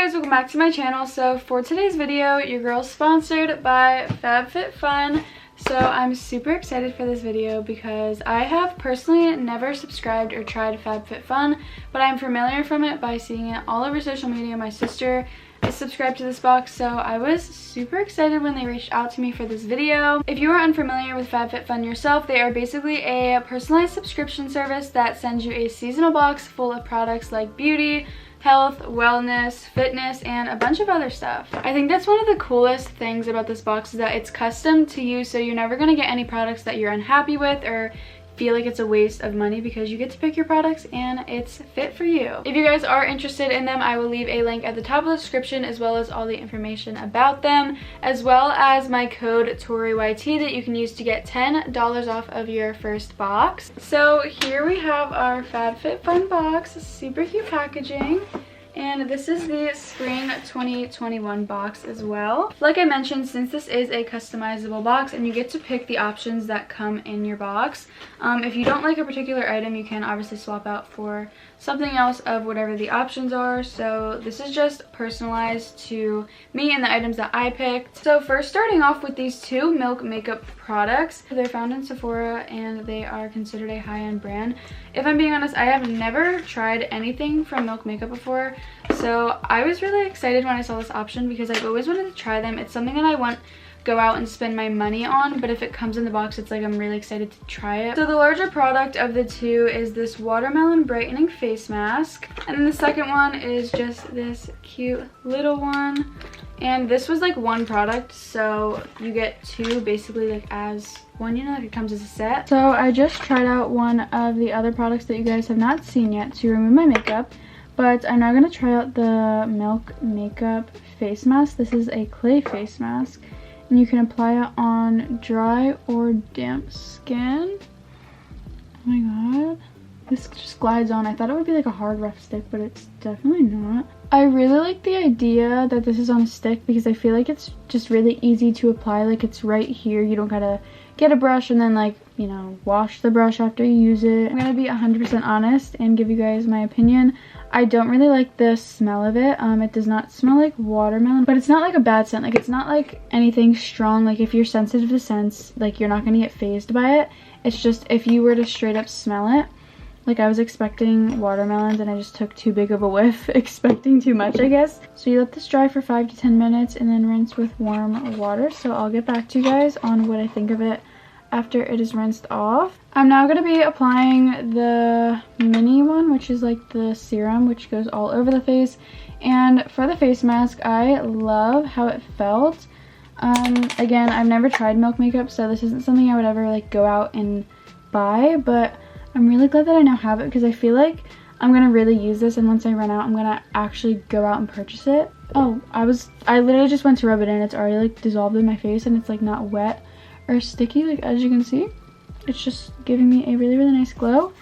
guys, welcome back to my channel. So for today's video, your girl's sponsored by FabFitFun. So I'm super excited for this video because I have personally never subscribed or tried FabFitFun, but I'm familiar from it by seeing it all over social media. My sister is subscribed to this box, so I was super excited when they reached out to me for this video. If you are unfamiliar with FabFitFun yourself, they are basically a personalized subscription service that sends you a seasonal box full of products like beauty, health, wellness, fitness, and a bunch of other stuff. I think that's one of the coolest things about this box is that it's custom to you, so you're never going to get any products that you're unhappy with or feel like it's a waste of money because you get to pick your products and it's fit for you. If you guys are interested in them, I will leave a link at the top of the description as well as all the information about them, as well as my code TORIYT that you can use to get $10 off of your first box. So here we have our FabFitFun box, super cute packaging. And this is the Spring 2021 box as well. Like I mentioned, since this is a customizable box and you get to pick the options that come in your box, if you don't like a particular item, you can obviously swap out for something else of whatever the options are. So this is just personalized to me and the items that I picked. So first, starting off with these two Milk makeup products. They're found in Sephora and they are considered a high-end brand. If I'm being honest, I have never tried anything from Milk makeup before, so I was really excited when I saw this option because I've always wanted to try them. It's something that I want go out and spend my money on, but if it comes in the box, it's like I'm really excited to try it. So the larger product of the two is this watermelon brightening face mask, and then the second one is just this cute little one. And this was like one product, so you get two basically like as one, you know, like it comes as a set. So I just tried out one of the other products that you guys have not seen yet to remove my makeup, but I'm now gonna try out the Milk makeup face mask. This is a clay face mask, and you can apply it on dry or damp skin. Oh my god, this just glides on. I thought it would be like a hard rough stick, but it's definitely not. I really like the idea that this is on a stick because I feel like it's just really easy to apply. Like it's right here, you don't gotta get a brush and then like, you know, wash the brush after you use it. I'm gonna be 100% honest and give you guys my opinion. I don't really like the smell of it. It does not smell like watermelon, but it's not like a bad scent. Like it's not like anything strong. Like if you're sensitive to scents, like you're not gonna get phased by it. It's just if you were to straight up smell it, like I was expecting watermelons and I just took too big of a whiff, expecting too much, I guess. So you let this dry for 5 to 10 minutes and then rinse with warm water. So I'll get back to you guys on what I think of it after it is rinsed off. I'm now going to be applying the mini one, which is like the serum, which goes all over the face. And for the face mask, I love how it felt. Again, I've never tried Milk makeup, so this isn't something I would ever like go out and buy, but I'm really glad that I now have it because I feel like I'm going to really use this, and once I run out, I'm going to actually go out and purchase it. Oh, I literally just went to rub it in. It's already like dissolved in my face and it's like not wet or sticky, like as you can see. It's just giving me a really nice glow.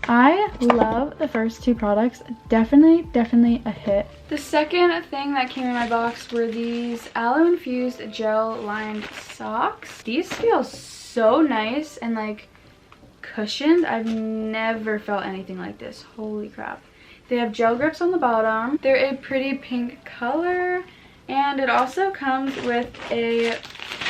I love the first two products. Definitely a hit. The second thing that came in my box were these aloe infused gel lined socks. These feel so nice and like cushioned. I've never felt anything like this. Holy crap. They have gel grips on the bottom. They're a pretty pink color, and it also comes with a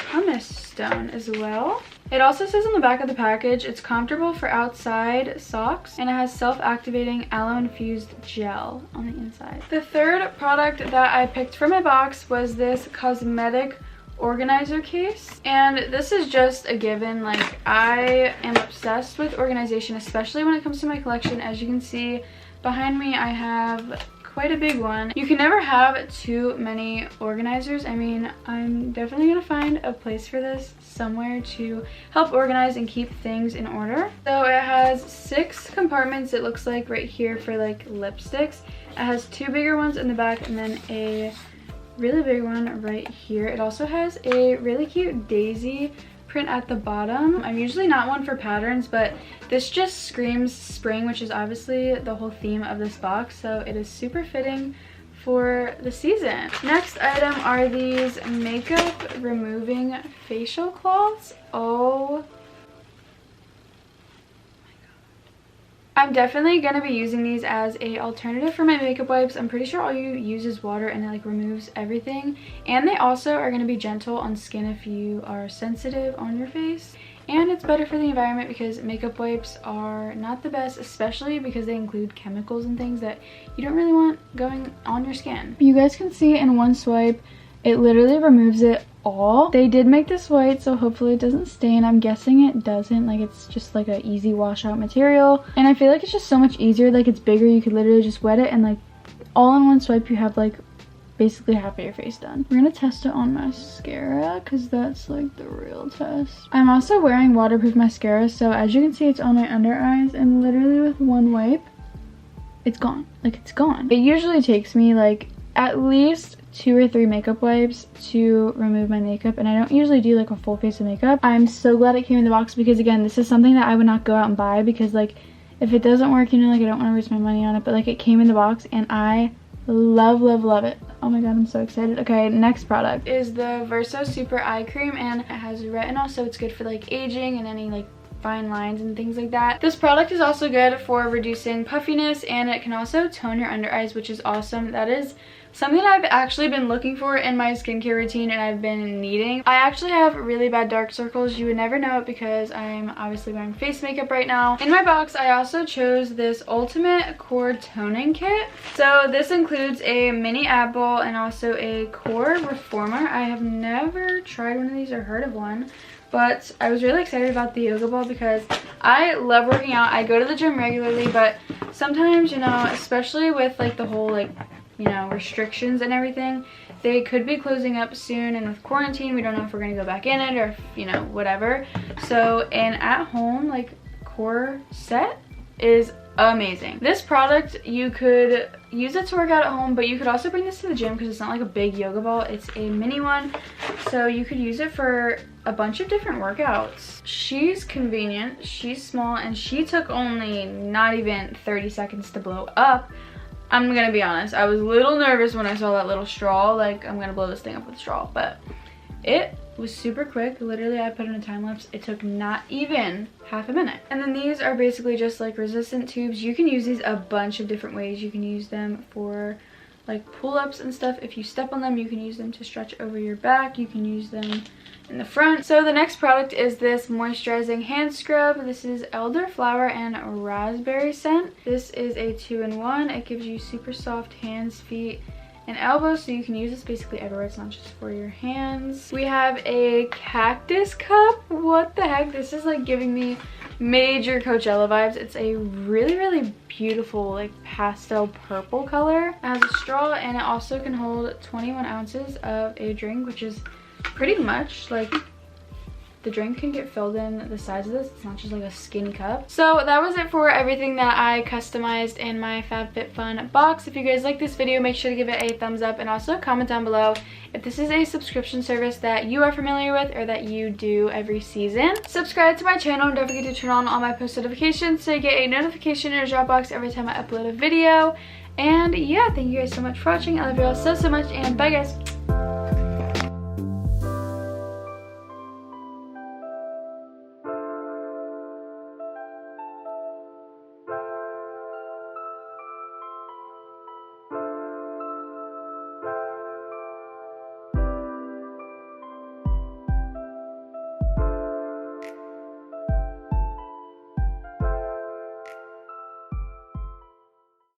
pumice stone as well. It also says on the back of the package, it's comfortable for outside socks, and it has self-activating aloe infused gel on the inside. The third product that I picked for my box was this cosmetic organizer case, and this is just a given. Like I am obsessed with organization, especially when it comes to my collection. As you can see behind me, I have quite a big one. You can never have too many organizers. I mean, I'm definitely gonna find a place for this somewhere to help organize and keep things in order. So it has 6 compartments, it looks like, right here for like lipsticks. It has 2 bigger ones in the back and then a really big one right here. It also has a really cute daisy print at the bottom. I'm usually not one for patterns, but this just screams spring, which is obviously the whole theme of this box, so it is super fitting for the season. Next item are these makeup removing facial cloths. Oh my god. I'm definitely going to be using these as a alternative for my makeup wipes. I'm pretty sure all you use is water and it like removes everything. And they also are going to be gentle on skin if you are sensitive on your face. And it's better for the environment because makeup wipes are not the best, especially because they include chemicals and things that you don't really want going on your skin. You guys can see in one swipe, it literally removes it all. They did make this white, so hopefully it doesn't stain. I'm guessing it doesn't. Like, it's just like an easy wash out material. And I feel like it's just so much easier. Like, it's bigger. You could literally just wet it and like all in one swipe you have like basically half of your face done. We're gonna test it on mascara because that's like the real test. I'm also wearing waterproof mascara, so as you can see, it's on my under eyes, and literally with one wipe it's gone. Like, it's gone. It usually takes me like at least 2 or 3 makeup wipes to remove my makeup, and I don't usually do like a full face of makeup. I'm so glad it came in the box because, again, this is something that I would not go out and buy because, like, if it doesn't work, you know, like, I don't want to waste my money on it, but like, it came in the box and I love it. Oh my god, I'm so excited. Okay, next product is the Verso Super Eye Cream, and it has retinol, so it's good for like aging and any like fine lines and things like that. This product is also good for reducing puffiness, and it can also tone your under eyes, which is awesome. That is something I've actually been looking for in my skincare routine and I've been needing. I actually have really bad dark circles. You would never know it because I'm obviously wearing face makeup right now. In my box, I also chose this Ultimate Core Toning Kit. So this includes a mini ab ball and also a core reformer. I have never tried one of these or heard of one, but I was really excited about the yoga ball because I love working out. I go to the gym regularly, but sometimes, you know, especially with like the whole like, you know, restrictions and everything, they could be closing up soon, and with quarantine we don't know if we're gonna go back in it or if, you know, whatever. So an at-home like core set is amazing. This product, you could use it to work out at home, but you could also bring this to the gym because it's not like a big yoga ball, it's a mini one, so you could use it for a bunch of different workouts. She's convenient, she's small, and she took only not even 30 seconds to blow up. I'm gonna be honest, I was a little nervous when I saw that little straw, like I'm gonna blow this thing up with a straw, but it was super quick. Literally, I put in a time lapse. It took not even half a minute. And then these are basically just like resistant tubes. You can use these a bunch of different ways. You can use them for like pull-ups and stuff. If you step on them, you can use them to stretch over your back. You can use them in the front. So the next product is this moisturizing hand scrub. This is elderflower and raspberry scent. This is a 2-in-1. It gives you super soft hands, feet, and elbows, so you can use this basically everywhere. It's not just for your hands. We have a cactus cup. What the heck? This is like giving me major Coachella vibes. It's a really beautiful like pastel purple color. It has a straw, and it also can hold 21 ounces of a drink, which is pretty much like the drink can get filled in the size of this. It's not just like a skinny cup. So that was it for everything that I customized in my FabFitFun box. If you guys like this video, make sure to give it a thumbs up, and also comment down below if this is a subscription service that you are familiar with or that you do every season. Subscribe to my channel, and don't forget to turn on all my post notifications so you get a notification in your Dropbox every time I upload a video. And yeah, thank you guys so much for watching. I love you all so much, and bye guys.